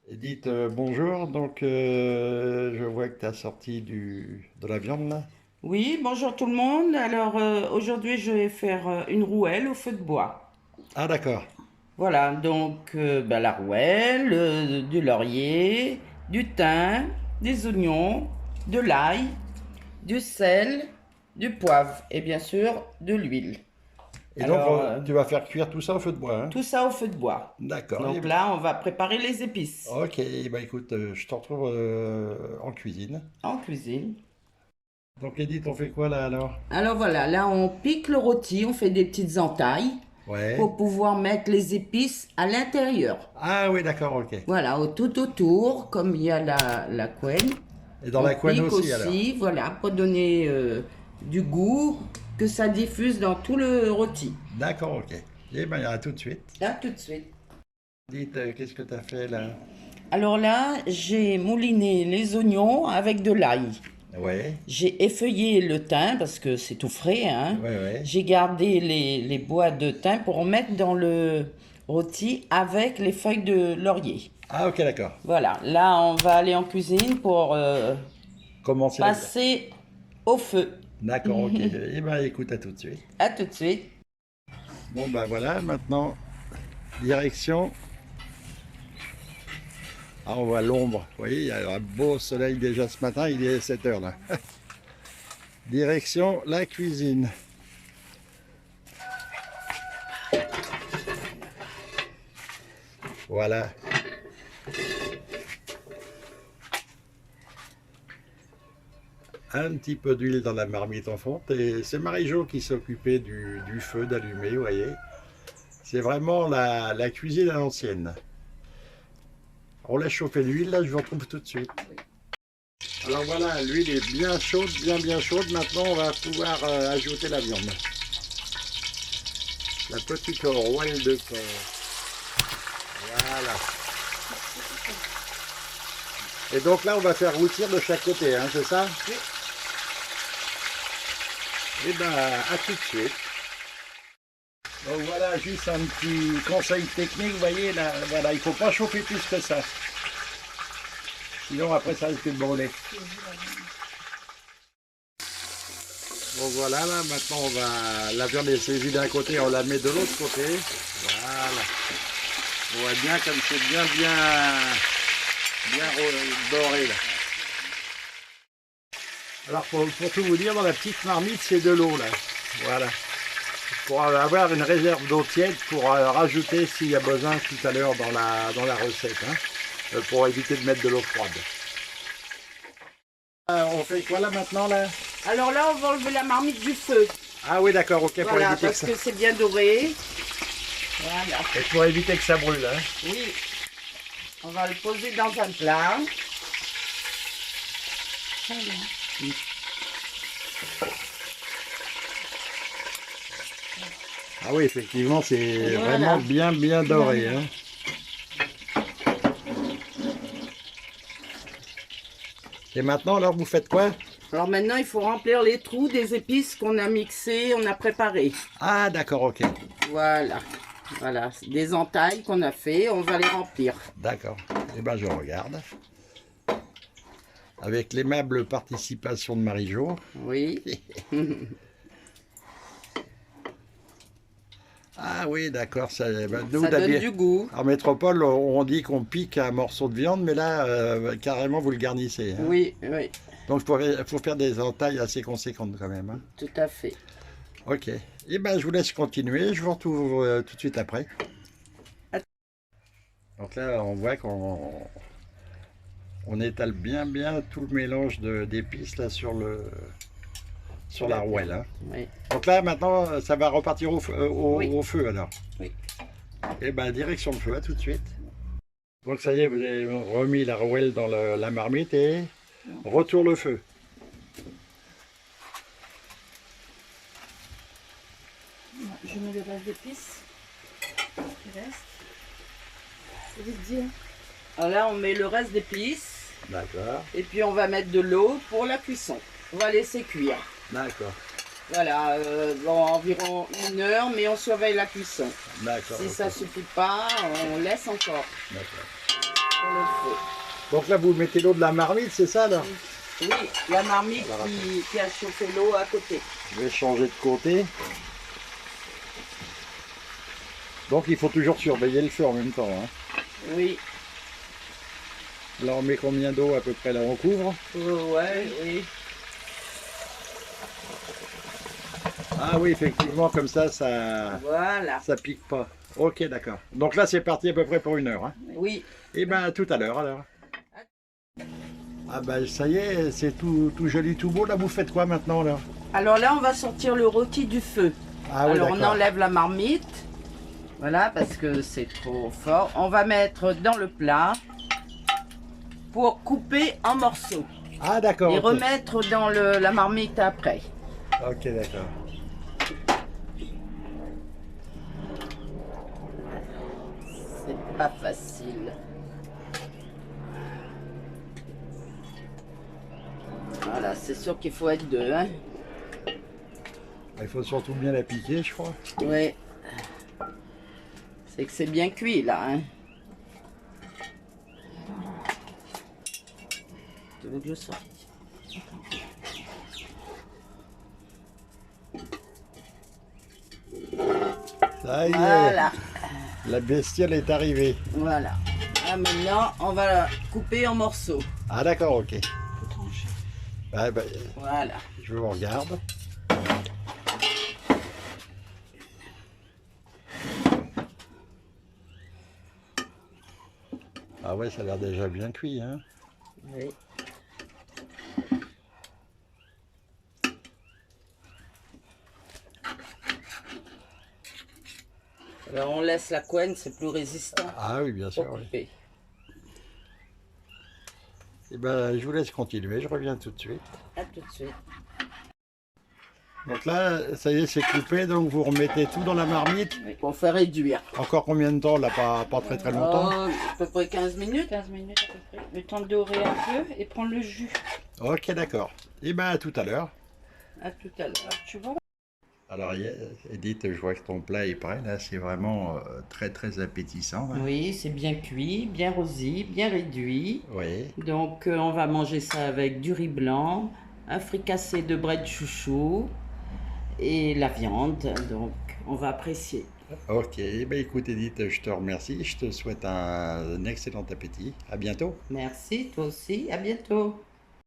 Edith, bonjour. Donc, je vois que tu as sorti de la viande là. Oui, bonjour tout le monde. Alors aujourd'hui je vais faire une rouelle au feu de bois. Ah, d'accord. Voilà, donc la rouelle, du laurier, du thym, des oignons, de l'ail, du sel, du poivre et bien sûr de l'huile. Et donc, Alors tu vas faire cuire tout ça au feu de bois, hein? tout ça au feu de bois. D'accord. Donc là on va préparer les épices Ok, bah écoute, je te retrouve en cuisine. en cuisine. Donc, Edith, on fait quoi là alors? Alors voilà, là on pique le rôti, on fait des petites entailles Ouais. pour pouvoir mettre les épices à l'intérieur. Ah oui, d'accord, ok. Voilà, tout autour, comme il y a la couenne, Et dans on la couenne pique aussi alors? aussi, voilà, pour donner du goût, que ça diffuse dans tout le rôti. D'accord, ok. Eh ben, à tout de suite. Là, tout de suite. Edith, qu'est-ce que tu as fait là? Alors là, j'ai mouliné les oignons avec de l'ail. Ouais, J'ai effeuillé le thym parce que c'est tout frais, hein. ouais, ouais. J'ai gardé les bois de thym pour mettre dans le rôti avec les feuilles de laurier. Ah, ok, d'accord. Voilà, là on va aller en cuisine pour Commencez la... passer au feu. D'accord, ok. Eh ben, écoute, à tout de suite. À tout de suite. Bon, bah voilà, maintenant, direction. Ah, on voit l'ombre. Vous voyez, il y a un beau soleil déjà ce matin, il est 7 heures là. Direction la cuisine. Voilà. Un petit peu d'huile dans la marmite en fonte. Et c'est Marie-Jo qui s'occupait du feu, d'allumer, vous voyez. C'est vraiment la cuisine à l'ancienne. On laisse chauffer l'huile, là, je vous retrouve tout de suite. Alors voilà, l'huile est bien chaude, bien chaude. Maintenant, on va pouvoir ajouter la viande. La petite rouelle de porc. Voilà. Et donc là, on va faire rôtir de chaque côté, hein, c'est ça? Oui. Et ben, à tout de suite. Donc voilà, juste un petit conseil technique, vous voyez, là, voilà, il ne faut pas chauffer plus que ça. Sinon, après, ça risque de brûler. Bon voilà, là, maintenant, la viande est saisie d'un côté, on la met de l'autre côté. Voilà. On voit bien comme c'est bien doré, là. Alors, pour tout vous dire, dans la petite marmite, c'est de l'eau, là. Voilà. Pour avoir une réserve d'eau tiède pour rajouter s'il y a besoin tout à l'heure dans la recette, hein, pour éviter de mettre de l'eau froide. On fait quoi là maintenant là? Alors là, on va enlever la marmite du feu. Ah oui d'accord, ok, pour Voilà, éviter parce que c'est bien doré. Voilà. et pour éviter que ça brûle. Hein. Oui. On va le poser dans un plat. Voilà. Ah oui, effectivement, c'est Voilà. vraiment bien doré. Hein. Et maintenant, alors, vous faites quoi? Alors maintenant, il faut remplir les trous des épices qu'on a mixées, on a préparées. Ah d'accord, ok. Voilà. Voilà, des entailles qu'on a fait, on va les remplir. D'accord. Eh ben, je regarde. Avec l'aimable participation de Marie-Jo. Oui. Ah oui, d'accord. Ça, ben, nous, Ça donne du goût. en métropole, on dit qu'on pique un morceau de viande, mais là, carrément, vous le garnissez. Hein. Oui, oui, Donc, il faut faire des entailles assez conséquentes quand même. Hein. tout à fait. Ok. Eh ben, je vous laisse continuer. Je vous retrouve tout de suite après. Donc là, on voit on étale bien tout le mélange d'épices là sur la rouelle. Hein. Oui. Donc là, maintenant, ça va repartir Oui. au feu alors. Oui. Et ben, direction le feu, à tout de suite. Donc ça y est, vous avez remis la rouelle dans la marmite et retour le feu. Je mets le reste d'épices. Le reste. C'est vite dire. Alors là, on met le reste d'épices. D'accord, Et puis, on va mettre de l'eau pour la cuisson. On va laisser cuire. d'accord. Voilà, bon, environ 1 heure, mais on surveille la cuisson. D'accord. Si ok. ça suffit pas, on laisse encore D'accord. sur le feu. Donc là, vous mettez l'eau de la marmite, c'est ça là? Oui, la marmite Alors, qui a chauffé l'eau à côté. Je vais changer de côté. Donc il faut toujours surveiller le feu en même temps. Hein. Oui, Là, on met combien d'eau à peu près? Là, on couvre? ouais, oui. Ah oui, effectivement, comme ça Voilà, pique pas. Ok, d'accord. Donc là, c'est parti à peu près pour 1 heure. Hein. oui. Et ben, à tout à l'heure alors. Ah ben, ça y est, c'est tout joli, tout beau. Là, vous faites quoi maintenant là? Alors là, on va sortir le rôti du feu. Ah oui, Alors on d'accord. enlève la marmite. Voilà, parce que c'est trop fort. On va mettre dans le plat pour couper en morceaux. Ah d'accord. Et ok. remettre dans la marmite après. Ok, d'accord. C'est pas facile. Voilà, c'est sûr qu'il faut être deux. Hein. Il faut surtout bien la piquer, je crois. Oui. C'est que c'est bien cuit là. Hein. Tu veux que je sorte? Ça y est, Voilà. la bestiole est arrivée. Voilà. Là, maintenant, on va la couper en morceaux. Ah d'accord, ok. Ah, ben, Voilà. je vous regarde. Ah ouais, ça a l'air déjà bien cuit, hein. Oui. Alors on laisse la couenne, c'est plus résistant. Ah oui, bien sûr, Pour oui. couper. Eh ben, je vous laisse continuer, je reviens tout de suite. À tout de suite. Donc là, ça y est, c'est coupé, donc vous remettez tout dans la marmite. Oui, on fait réduire. Encore combien de temps là? Pas très très longtemps. Oh, à peu près 15 minutes. 15 minutes à peu près. Le temps de dorer un peu et prendre le jus. Ok, d'accord. Et ben, à tout à l'heure. À tout à l'heure. Tu vois? Alors, Edith, je vois que ton plat est prêt, là, c'est vraiment très très appétissant. Là. Oui, c'est bien cuit, bien rosé, bien réduit. Oui. Donc on va manger ça avec du riz blanc, un fricassé de bret de chouchou et la viande. Donc on va apprécier. Ok, ben écoute Edith, je te remercie, je te souhaite un excellent appétit. À bientôt. Merci, toi aussi, à bientôt.